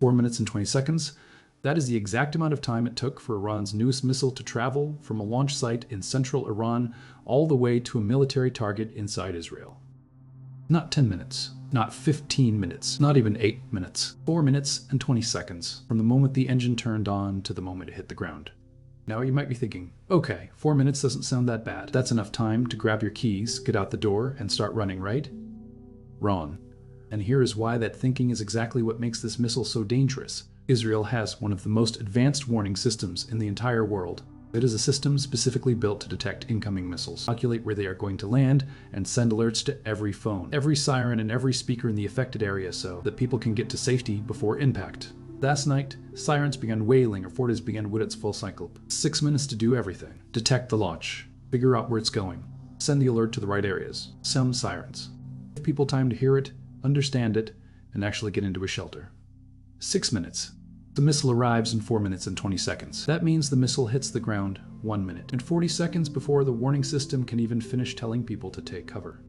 4 minutes and 20 seconds. That is the exact amount of time it took for Iran's newest missile to travel from a launch site in central Iran all the way to a military target inside Israel. Not 10 minutes, not 15 minutes, not even 8 minutes. 4 minutes and 20 seconds from the moment the engine turned on to the moment it hit the ground. Now you might be thinking, okay, 4 minutes doesn't sound that bad. That's enough time to grab your keys, get out the door, and start running, right? Wrong. And here is why that thinking is exactly what makes this missile so dangerous. Israel has one of the most advanced warning systems in the entire world. It is a system specifically built to detect incoming missiles, calculate where they are going to land, and send alerts to every phone, every siren, and every speaker in the affected area so that people can get to safety before impact. Last night, sirens began wailing or Fortis began with its full cycle. 6 minutes to do everything. Detect the launch. Figure out where it's going. Send the alert to the right areas. Sound sirens. Give people time to hear it, understand it, and actually get into a shelter. 6 minutes. The missile arrives in 4 minutes and 20 seconds. That means the missile hits the ground 1 minute and 40 seconds before the warning system can even finish telling people to take cover.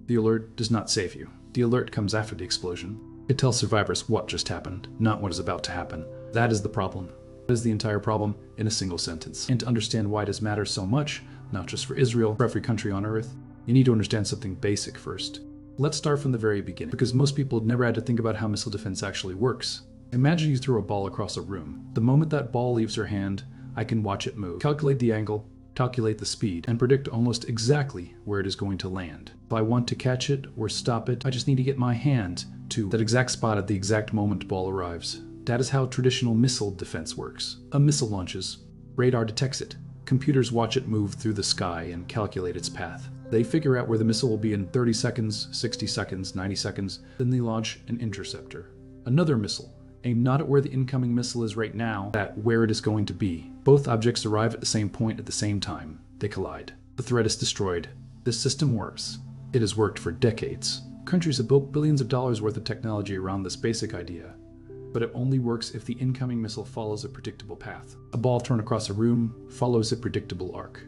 The alert does not save you. The alert comes after the explosion. It tells survivors what just happened, not what is about to happen. That is the problem. That is the entire problem in a single sentence. And to understand why this matters so much, not just for Israel, for every country on Earth, you need to understand something basic first. Let's start from the very beginning, because most people never had to think about how missile defense actually works. Imagine you throw a ball across a room. The moment that ball leaves your hand, I can watch it move, calculate the angle, calculate the speed, and predict almost exactly where it is going to land. If I want to catch it or stop it, I just need to get my hand to that exact spot at the exact moment the ball arrives. That is how traditional missile defense works. A missile launches, radar detects it, computers watch it move through the sky and calculate its path. They figure out where the missile will be in 30 seconds, 60 seconds, 90 seconds, then they launch an interceptor. Another missile, aimed not at where the incoming missile is right now, but at where it is going to be. Both objects arrive at the same point at the same time. They collide. The threat is destroyed. This system works. It has worked for decades. Countries have built billions of dollars worth of technology around this basic idea. But it only works if the incoming missile follows a predictable path. A ball thrown across a room follows a predictable arc.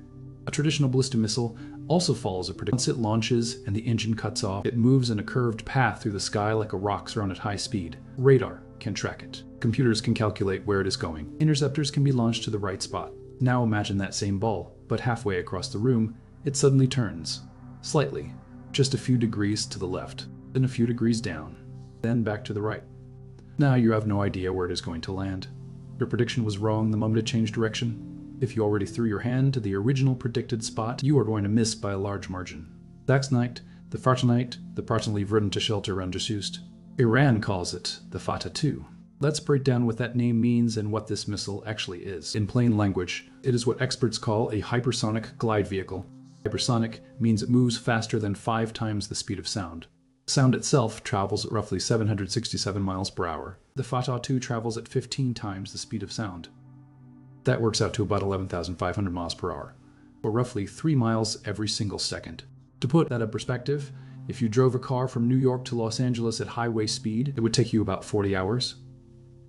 A traditional ballistic missile also follows a predictable. Once it launches and the engine cuts off, it moves in a curved path through the sky like a rock thrown at high speed. Radar can track it. Computers can calculate where it is going. Interceptors can be launched to the right spot. Now imagine that same ball, but halfway across the room, it suddenly turns. Slightly. Just a few degrees to the left, then a few degrees down, then back to the right. Now you have no idea where it is going to land. Your prediction was wrong the moment it changed direction. If you already threw your hand to the original predicted spot, you are going to miss by a large margin. Last night, the Fattah-2, the partially written to shelter under Sust. Iran calls it the Fattah-2. Let's break down what that name means and what this missile actually is. In plain language, it is what experts call a hypersonic glide vehicle. Hypersonic means it moves faster than 5 times the speed of sound. Sound itself travels at roughly 767 miles per hour. The Fattah-2 travels at 15 times the speed of sound. That works out to about 11,500 miles per hour, or roughly 3 miles every single second. To put that in perspective, if you drove a car from New York to Los Angeles at highway speed, it would take you about 40 hours.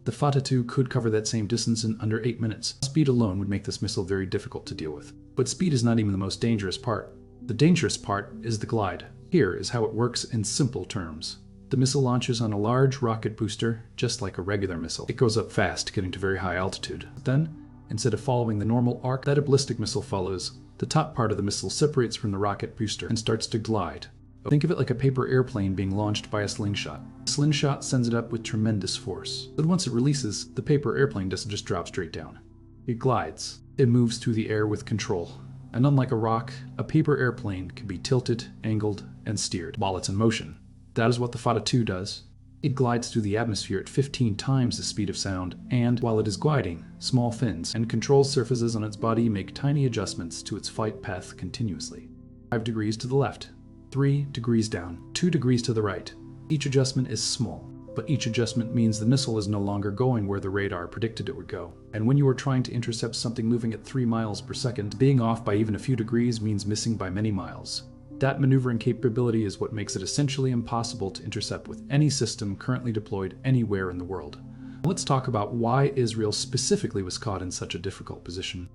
The Fattah-2 could cover that same distance in under 8 minutes. Speed alone would make this missile very difficult to deal with. But speed is not even the most dangerous part. The dangerous part is the glide. Here is how it works in simple terms. The missile launches on a large rocket booster, just like a regular missile. It goes up fast, getting to very high altitude. Then, instead of following the normal arc that a ballistic missile follows, the top part of the missile separates from the rocket booster and starts to glide. Think of it like a paper airplane being launched by a slingshot. The slingshot sends it up with tremendous force. But once it releases, the paper airplane doesn't just drop straight down. It glides. It moves through the air with control. And unlike a rock, a paper airplane can be tilted, angled, and steered while it's in motion. That is what the Fattah-2 does. It glides through the atmosphere at 15 times the speed of sound, and while it is gliding, small fins and control surfaces on its body make tiny adjustments to its flight path continuously. 5 degrees to the left, 3 degrees down, 2 degrees to the right. Each adjustment is small, but each adjustment means the missile is no longer going where the radar predicted it would go. And when you are trying to intercept something moving at 3 miles per second, being off by even a few degrees means missing by many miles. That maneuvering capability is what makes it essentially impossible to intercept with any system currently deployed anywhere in the world. Let's talk about why Israel specifically was caught in such a difficult position.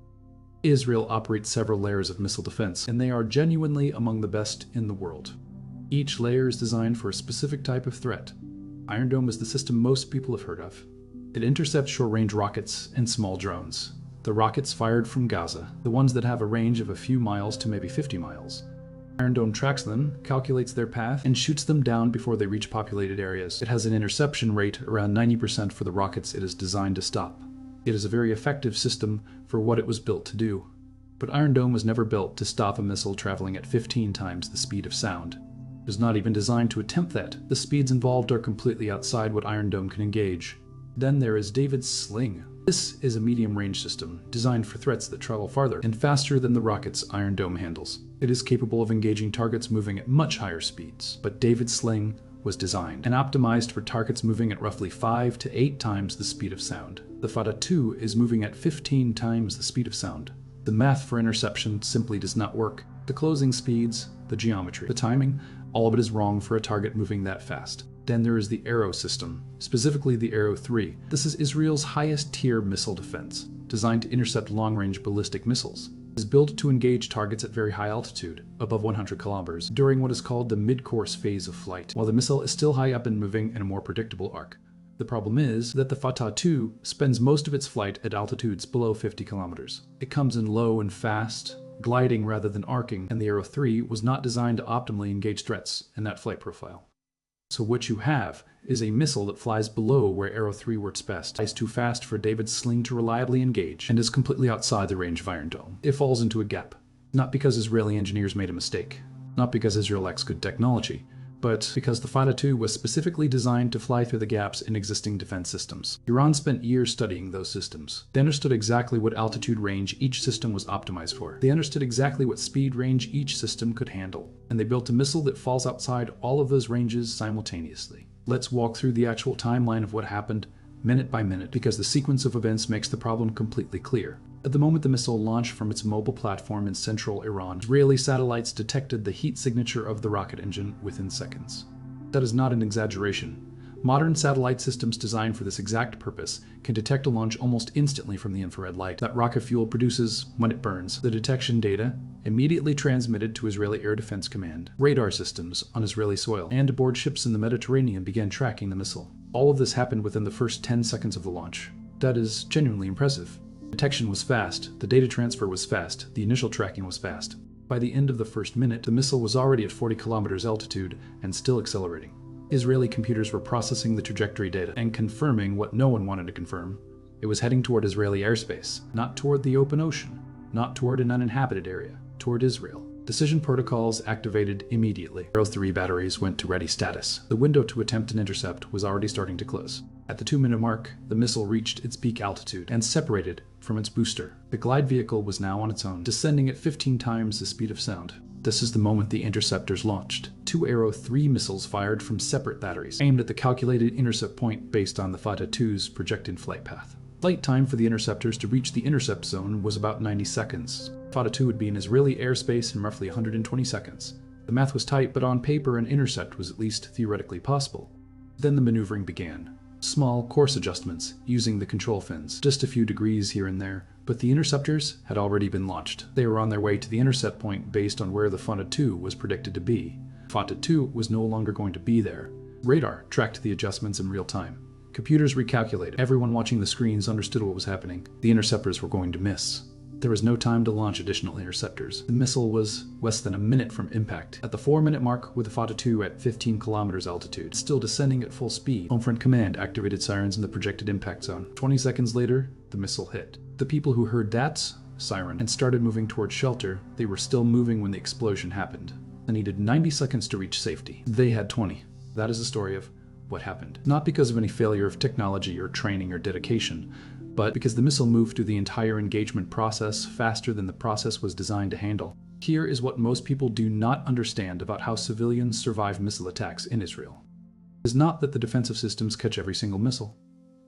Israel operates several layers of missile defense, and they are genuinely among the best in the world. Each layer is designed for a specific type of threat. Iron Dome is the system most people have heard of. It intercepts short-range rockets and small drones. The rockets fired from Gaza, the ones that have a range of a few miles to maybe 50 miles. Iron Dome tracks them, calculates their path, and shoots them down before they reach populated areas. It has an interception rate around 90% for the rockets it is designed to stop. It is a very effective system for what it was built to do. But Iron Dome was never built to stop a missile traveling at 15 times the speed of sound. It is not even designed to attempt that. The speeds involved are completely outside what Iron Dome can engage. Then there is David's Sling. This is a medium-range system designed for threats that travel farther and faster than the rockets Iron Dome handles. It is capable of engaging targets moving at much higher speeds, but David's Sling was designed and optimized for targets moving at roughly 5 to 8 times the speed of sound. The Fattah-2 is moving at 15 times the speed of sound. The math for interception simply does not work. The closing speeds, the geometry, the timing, all of it is wrong for a target moving that fast. Then there is the Arrow system, specifically the Arrow 3. This is Israel's highest tier missile defense, designed to intercept long-range ballistic missiles. It is built to engage targets at very high altitude, above 100 kilometers, during what is called the mid-course phase of flight, while the missile is still high up and moving in a more predictable arc. The problem is that the Fattah-2 spends most of its flight at altitudes below 50 kilometers. It comes in low and fast, gliding rather than arcing, and the Arrow 3 was not designed to optimally engage threats in that flight profile. So what you have is a missile that flies below where Arrow 3 works best, flies too fast for David's Sling to reliably engage, and is completely outside the range of Iron Dome. It falls into a gap. Not because Israeli engineers made a mistake, not because Israel lacks good technology, but because the Fattah-2 was specifically designed to fly through the gaps in existing defense systems. Iran spent years studying those systems. They understood exactly what altitude range each system was optimized for. They understood exactly what speed range each system could handle. And they built a missile that falls outside all of those ranges simultaneously. Let's walk through the actual timeline of what happened minute by minute, because the sequence of events makes the problem completely clear. At the moment the missile launched from its mobile platform in central Iran, Israeli satellites detected the heat signature of the rocket engine within seconds. That is not an exaggeration. Modern satellite systems designed for this exact purpose can detect a launch almost instantly from the infrared light that rocket fuel produces when it burns. The detection data immediately transmitted to Israeli Air Defense Command. Radar systems on Israeli soil and aboard ships in the Mediterranean began tracking the missile. All of this happened within the first 10 seconds of the launch. That is genuinely impressive. Detection was fast, the data transfer was fast, the initial tracking was fast. By the end of the first minute, the missile was already at 40 kilometers altitude and still accelerating. Israeli computers were processing the trajectory data and confirming what no one wanted to confirm. It was heading toward Israeli airspace, not toward the open ocean, not toward an uninhabited area, toward Israel. Decision protocols activated immediately. Arrow 3 batteries went to ready status. The window to attempt an intercept was already starting to close. At the 2-minute mark, the missile reached its peak altitude and separated from its booster. The glide vehicle was now on its own, descending at 15 times the speed of sound. This is the moment the interceptors launched. 2 Arrow 3 missiles fired from separate batteries, aimed at the calculated intercept point based on the Fattah-2's projected flight path. Flight time for the interceptors to reach the intercept zone was about 90 seconds. Fattah-2 would be in Israeli airspace in roughly 120 seconds. The math was tight, but on paper an intercept was at least theoretically possible. Then the maneuvering began. Small course adjustments using the control fins, just a few degrees here and there, but the interceptors had already been launched. They were on their way to the intercept point based on where the Fattah-2 was predicted to be. Fattah-2 was no longer going to be there. Radar tracked the adjustments in real time. Computers recalculated. Everyone watching the screens understood what was happening. The interceptors were going to miss. There was no time to launch additional interceptors. The missile was less than a minute from impact. At the 4-minute mark, with the Fattah-2 at 15 kilometers altitude, still descending at full speed, Homefront Command activated sirens in the projected impact zone. 20 seconds later, the missile hit. The people who heard that siren and started moving towards shelter, they were still moving when the explosion happened. They needed 90 seconds to reach safety. They had 20. That is the story of what happened. Not because of any failure of technology or training or dedication, but because the missile moved through the entire engagement process faster than the process was designed to handle. Here is what most people do not understand about how civilians survive missile attacks in Israel. It is not that the defensive systems catch every single missile.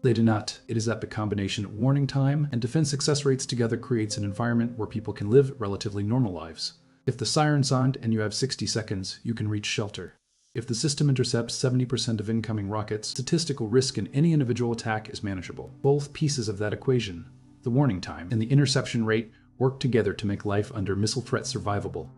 They do not. It is that the combination of warning time and defense success rates together creates an environment where people can live relatively normal lives. If the siren's on and you have 60 seconds, you can reach shelter. If the system intercepts 70% of incoming rockets, statistical risk in any individual attack is manageable. Both pieces of that equation, the warning time and the interception rate, work together to make life under missile threat survivable.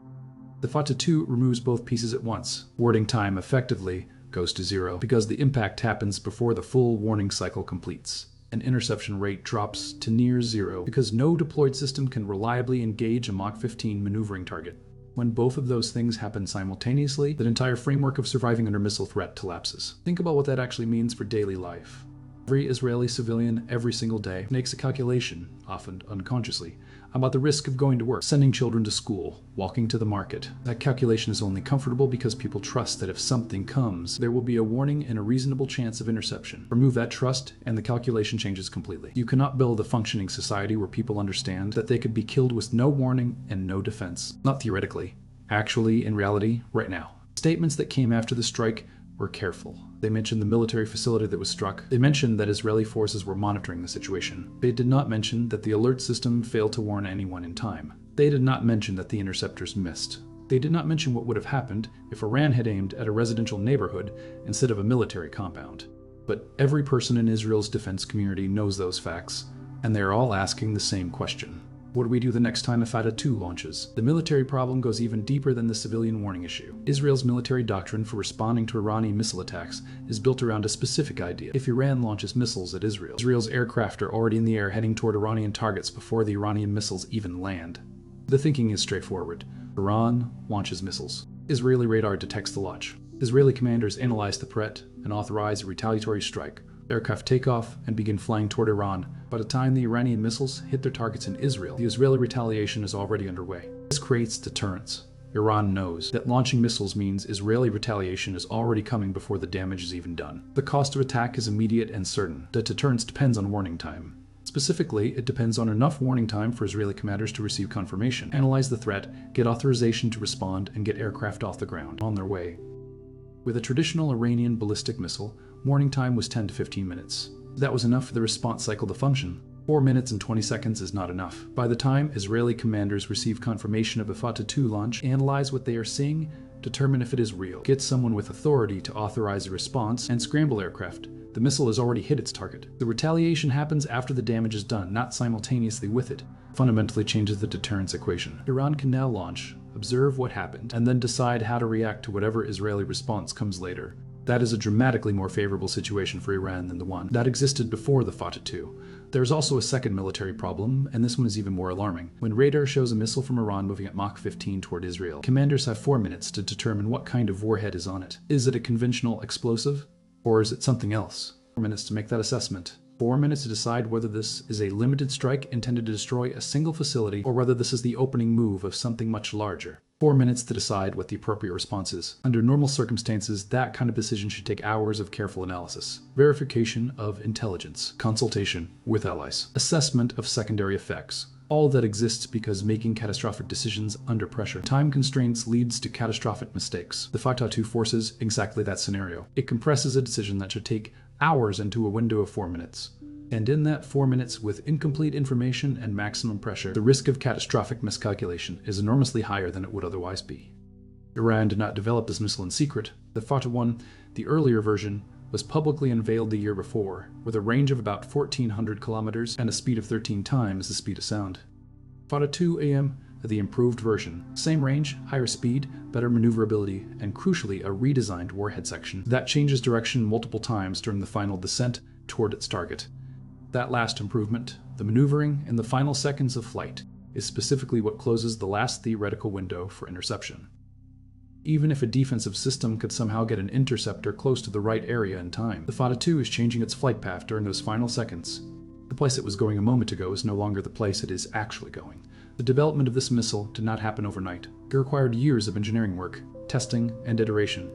The Fattah-2 removes both pieces at once. Warning time effectively goes to zero because the impact happens before the full warning cycle completes. and interception rate drops to near zero because no deployed system can reliably engage a Mach 15 maneuvering target. When both of those things happen simultaneously, the entire framework of surviving under missile threat collapses. Think about what that actually means for daily life. Every Israeli civilian, every single day, makes a calculation, often unconsciously, about the risk of going to work, sending children to school, walking to the market. That calculation is only comfortable because people trust that if something comes, there will be a warning and a reasonable chance of interception. Remove that trust, and the calculation changes completely. You cannot build a functioning society where people understand that they could be killed with no warning and no defense. Not theoretically. Actually, in reality, right now. Statements that came after the strike were careful. They mentioned the military facility that was struck. They mentioned that Israeli forces were monitoring the situation. They did not mention that the alert system failed to warn anyone in time. They did not mention that the interceptors missed. They did not mention what would have happened if Iran had aimed at a residential neighborhood instead of a military compound. But every person in Israel's defense community knows those facts, and they are all asking the same question. What do we do the next time a Fattah-2 launches? The military problem goes even deeper than the civilian warning issue. Israel's military doctrine for responding to Iranian missile attacks is built around a specific idea. If Iran launches missiles at Israel, Israel's aircraft are already in the air heading toward Iranian targets before the Iranian missiles even land. The thinking is straightforward. Iran launches missiles. Israeli radar detects the launch. Israeli commanders analyze the threat and authorize a retaliatory strike. Aircraft take off and begin flying toward Iran. By the time the Iranian missiles hit their targets in Israel, the Israeli retaliation is already underway. This creates deterrence. Iran knows that launching missiles means Israeli retaliation is already coming before the damage is even done. The cost of attack is immediate and certain. The deterrence depends on warning time. Specifically, it depends on enough warning time for Israeli commanders to receive confirmation, analyze the threat, get authorization to respond, and get aircraft off the ground on their way. With a traditional Iranian ballistic missile, warning time was 10 to 15 minutes. That was enough for the response cycle to function. 4 minutes and 20 seconds is not enough. By the time Israeli commanders receive confirmation of a Fattah-2 launch, analyze what they are seeing, determine if it is real, get someone with authority to authorize a response, and scramble aircraft, the missile has already hit its target. The retaliation happens after the damage is done, not simultaneously with it. Fundamentally changes the deterrence equation. Iran can now launch, observe what happened, and then decide how to react to whatever Israeli response comes later. That is a dramatically more favorable situation for Iran than the one that existed before the Fattah-2. There is also a second military problem, and this one is even more alarming. When radar shows a missile from Iran moving at Mach 15 toward Israel, commanders have 4 minutes to determine what kind of warhead is on it. Is it a conventional explosive, or is it something else? 4 minutes to make that assessment. 4 minutes to decide whether this is a limited strike intended to destroy a single facility, or whether this is the opening move of something much larger. 4 minutes to decide what the appropriate response is. Under normal circumstances, that kind of decision should take hours of careful analysis, verification of intelligence, consultation with allies, assessment of secondary effects. All that exists because making catastrophic decisions under pressure. Time constraints leads to catastrophic mistakes. The Fattah-2 forces exactly that scenario. It compresses a decision that should take hours into a window of 4 minutes. And in that 4 minutes with incomplete information and maximum pressure, the risk of catastrophic miscalculation is enormously higher than it would otherwise be. Iran did not develop this missile in secret. The Fattah-1, the earlier version, was publicly unveiled the year before, with a range of about 1,400 kilometers and a speed of 13 times the speed of sound. Fattah-2 AM, the improved version. Same range, higher speed, better maneuverability, and crucially a redesigned warhead section that changes direction multiple times during the final descent toward its target. That last improvement, the maneuvering in the final seconds of flight, is specifically what closes the last theoretical window for interception. Even if a defensive system could somehow get an interceptor close to the right area in time, the Fattah-2 is changing its flight path during those final seconds. The place it was going a moment ago is no longer the place it is actually going. The development of this missile did not happen overnight. It required years of engineering work, testing, and iteration.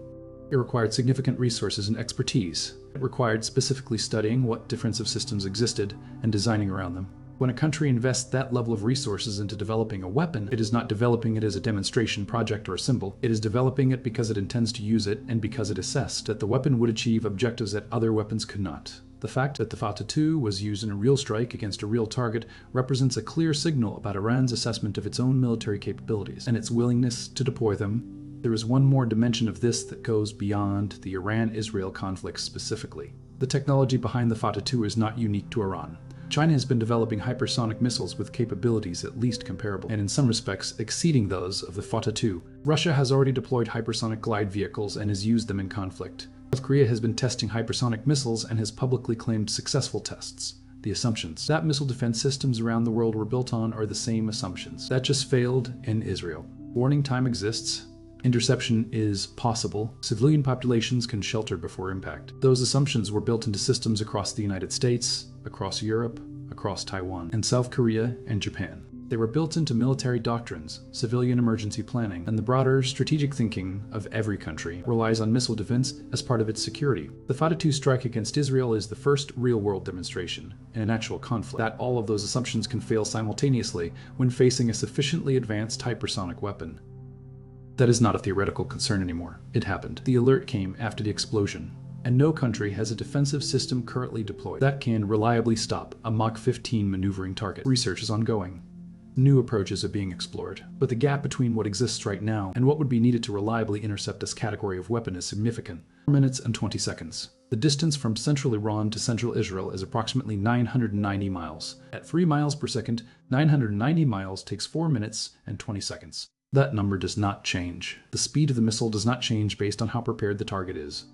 It required significant resources and expertise. It required specifically studying what defensive systems existed and designing around them. When a country invests that level of resources into developing a weapon, it is not developing it as a demonstration project or a symbol. It is developing it because it intends to use it and because it assessed that the weapon would achieve objectives that other weapons could not. The fact that the Fattah-2 was used in a real strike against a real target represents a clear signal about Iran's assessment of its own military capabilities and its willingness to deploy them. There is one more dimension of this that goes beyond the Iran-Israel conflict specifically. The technology behind the Fattah-2 is not unique to Iran. China has been developing hypersonic missiles with capabilities at least comparable, and in some respects exceeding those of the Fattah-2. Russia has already deployed hypersonic glide vehicles and has used them in conflict. South Korea has been testing hypersonic missiles and has publicly claimed successful tests. The assumptions that missile defense systems around the world were built on are the same assumptions that just failed in Israel. Warning time exists. Interception is possible. Civilian populations can shelter before impact. Those assumptions were built into systems across the United States, across Europe, across Taiwan, and South Korea and Japan. They were built into military doctrines, civilian emergency planning, and the broader strategic thinking of every country relies on missile defense as part of its security. The Fattah-2 strike against Israel is the first real-world demonstration, in an actual conflict, that all of those assumptions can fail simultaneously when facing a sufficiently advanced hypersonic weapon. That is not a theoretical concern anymore. It happened. The alert came after the explosion, and no country has a defensive system currently deployed that can reliably stop a Mach 15 maneuvering target. Research is ongoing. New approaches are being explored, but the gap between what exists right now and what would be needed to reliably intercept this category of weapon is significant. 4 minutes and 20 seconds. The distance from central Iran to central Israel is approximately 990 miles. At 3 miles per second, 990 miles takes 4 minutes and 20 seconds. That number does not change. The speed of the missile does not change based on how prepared the target is.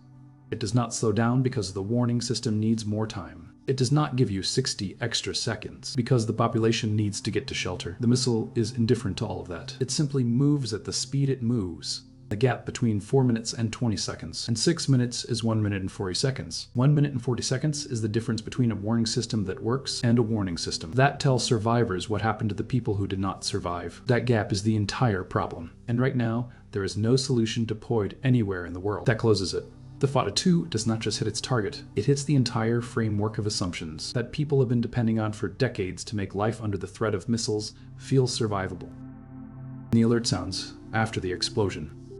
It does not slow down because the warning system needs more time. It does not give you 60 extra seconds because the population needs to get to shelter. The missile is indifferent to all of that. It simply moves at the speed it moves. The gap between 4 minutes and 20 seconds and 6 minutes is 1 minute and 40 seconds. 1 minute and 40 seconds is the difference between a warning system that works and a warning system. That tells survivors what happened to the people who did not survive. That gap is the entire problem. And right now, there is no solution deployed anywhere in the world. That closes it. The Fattah-2 does not just hit its target, it hits the entire framework of assumptions that people have been depending on for decades to make life under the threat of missiles feel survivable. The alert sounds after the explosion.